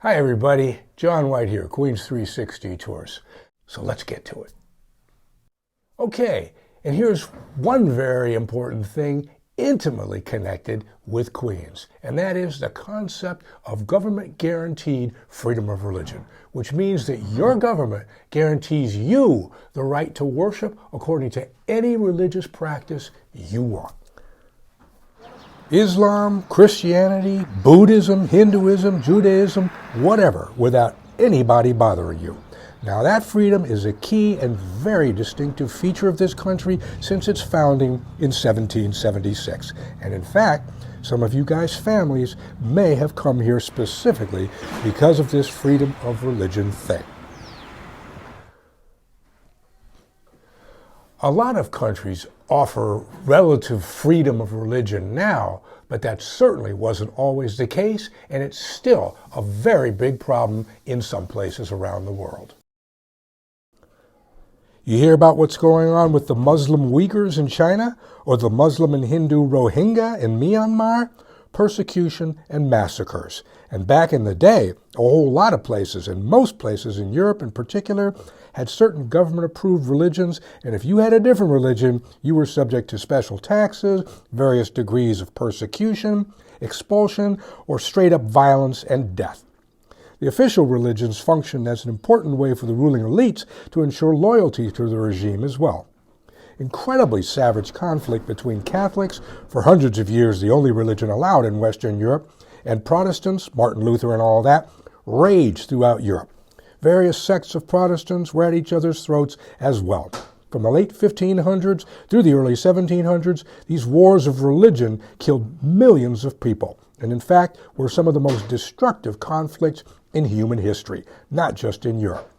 Hi everybody, John White here, Queens 360 Tours. So let's get to it. Okay, and here's one very important thing intimately connected with Queens, and that is the concept of government-guaranteed freedom of religion, which means that your government guarantees you the right to worship according to any religious practice you want. Islam, Christianity, Buddhism, Hinduism, Judaism, whatever, without anybody bothering you. Now that freedom is a key and very distinctive feature of this country since its founding in 1776. And in fact, some of you guys' families may have come here specifically because of this freedom of religion thing. A lot of countries offer relative freedom of religion now, but that certainly wasn't always the case, and it's still a very big problem in some places around the world. You hear about what's going on with the Muslim Uyghurs in China, or the Muslim and Hindu Rohingya in Myanmar? Persecution and massacres. And back in the day, a whole lot of places, and most places in Europe in particular, had certain government-approved religions, and if you had a different religion, you were subject to special taxes, various degrees of persecution, expulsion, or straight-up violence and death. The official religions functioned as an important way for the ruling elites to ensure loyalty to the regime as well. Incredibly savage conflict between Catholics, for hundreds of years the only religion allowed in Western Europe, and Protestants, Martin Luther and all that, raged throughout Europe. Various sects of Protestants were at each other's throats as well. From the late 1500s through the early 1700s, these wars of religion killed millions of people, and in fact were some of the most destructive conflicts in human history, not just in Europe.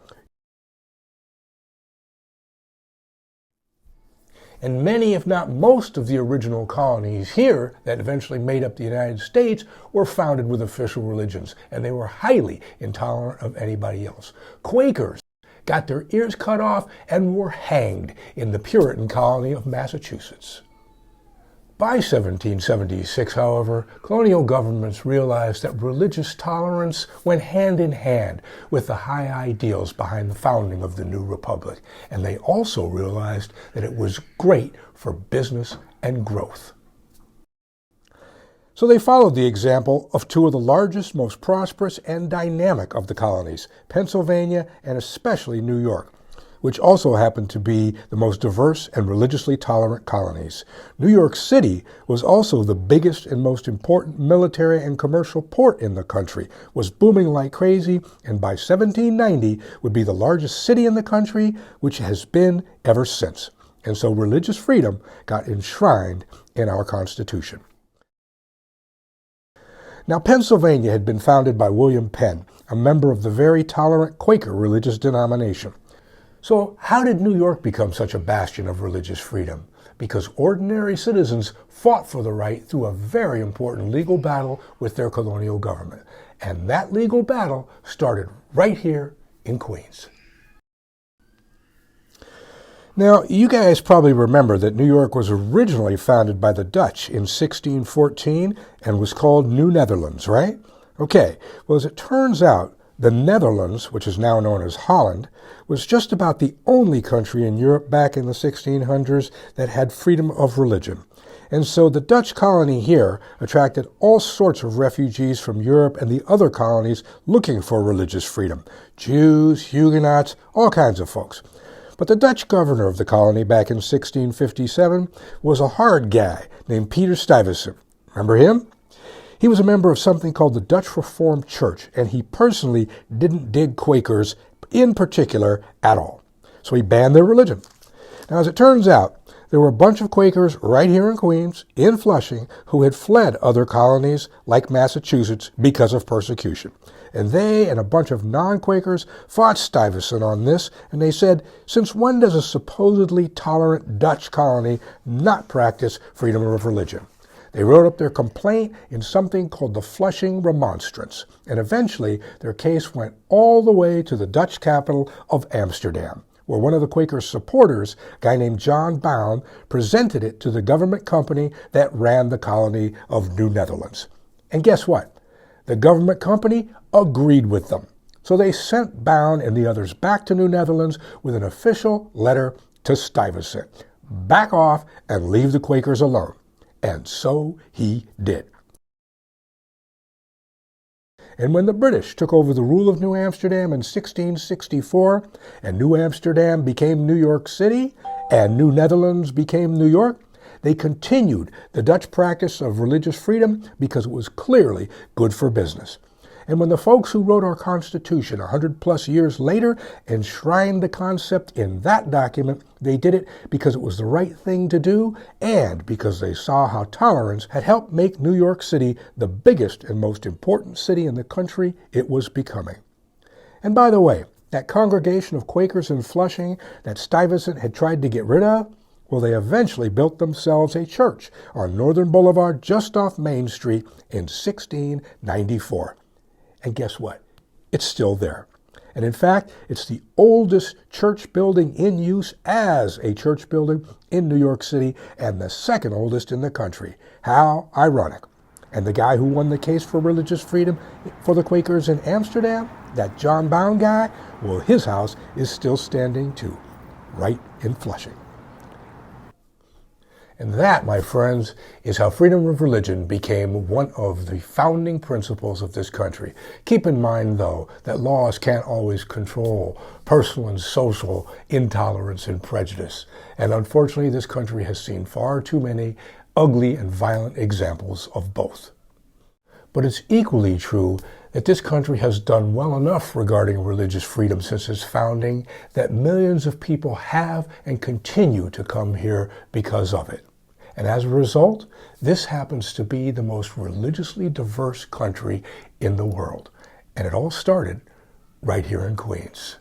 And many, if not most, of the original colonies here that eventually made up the United States were founded with official religions, and they were highly intolerant of anybody else. Quakers got their ears cut off and were hanged in the Puritan colony of Massachusetts. By 1776, however, colonial governments realized that religious tolerance went hand in hand with the high ideals behind the founding of the new republic, and they also realized that it was great for business and growth. So they followed the example of two of the largest, most prosperous, and dynamic of the colonies, Pennsylvania and especially New York, which also happened to be the most diverse and religiously tolerant colonies. New York City was also the biggest and most important military and commercial port in the country, was booming like crazy, and by 1790 would be the largest city in the country, which has been ever since. And so religious freedom got enshrined in our Constitution. Now, Pennsylvania had been founded by William Penn, a member of the very tolerant Quaker religious denomination. So how did New York become such a bastion of religious freedom? Because ordinary citizens fought for the right through a very important legal battle with their colonial government. And that legal battle started right here in Queens. Now, you guys probably remember that New York was originally founded by the Dutch in 1614 and was called New Netherlands, right? Okay, well, as it turns out, the Netherlands, which is now known as Holland, was just about the only country in Europe back in the 1600s that had freedom of religion. And so the Dutch colony here attracted all sorts of refugees from Europe and the other colonies looking for religious freedom. Jews, Huguenots, all kinds of folks. But the Dutch governor of the colony back in 1657 was a hard guy named Peter Stuyvesant. Remember him? He was a member of something called the Dutch Reformed Church, and he personally didn't dig Quakers in particular at all. So he banned their religion. Now, as it turns out, there were a bunch of Quakers right here in Queens, in Flushing, who had fled other colonies like Massachusetts because of persecution. And they and a bunch of non-Quakers fought Stuyvesant on this, and they said, since when does a supposedly tolerant Dutch colony not practice freedom of religion? They wrote up their complaint in something called the Flushing Remonstrance, and eventually their case went all the way to the Dutch capital of Amsterdam, where one of the Quaker supporters, a guy named John Bound, presented it to the government company that ran the colony of New Netherlands. And guess what? The government company agreed with them. So they sent Bound and the others back to New Netherlands with an official letter to Stuyvesant. Back off and leave the Quakers alone. And so he did. And when the British took over the rule of New Amsterdam in 1664, and New Amsterdam became New York City, and New Netherlands became New York, they continued the Dutch practice of religious freedom because it was clearly good for business. And when the folks who wrote our Constitution 100+ years later enshrined the concept in that document, they did it because it was the right thing to do and because they saw how tolerance had helped make New York City the biggest and most important city in the country it was becoming. And by the way, that congregation of Quakers in Flushing that Stuyvesant had tried to get rid of, well, they eventually built themselves a church on Northern Boulevard just off Main Street in 1694. And guess what? It's still there. And in fact, it's the oldest church building in use as a church building in New York City and the second oldest in the country. How ironic. And the guy who won the case for religious freedom for the Quakers in Amsterdam, that John Bound guy, well, his house is still standing too, right in Flushing. And that, my friends, is how freedom of religion became one of the founding principles of this country. Keep in mind, though, that laws can't always control personal and social intolerance and prejudice. And unfortunately, this country has seen far too many ugly and violent examples of both. But it's equally true that this country has done well enough regarding religious freedom since its founding that millions of people have and continue to come here because of it. And as a result, this happens to be the most religiously diverse country in the world. And it all started right here in Queens.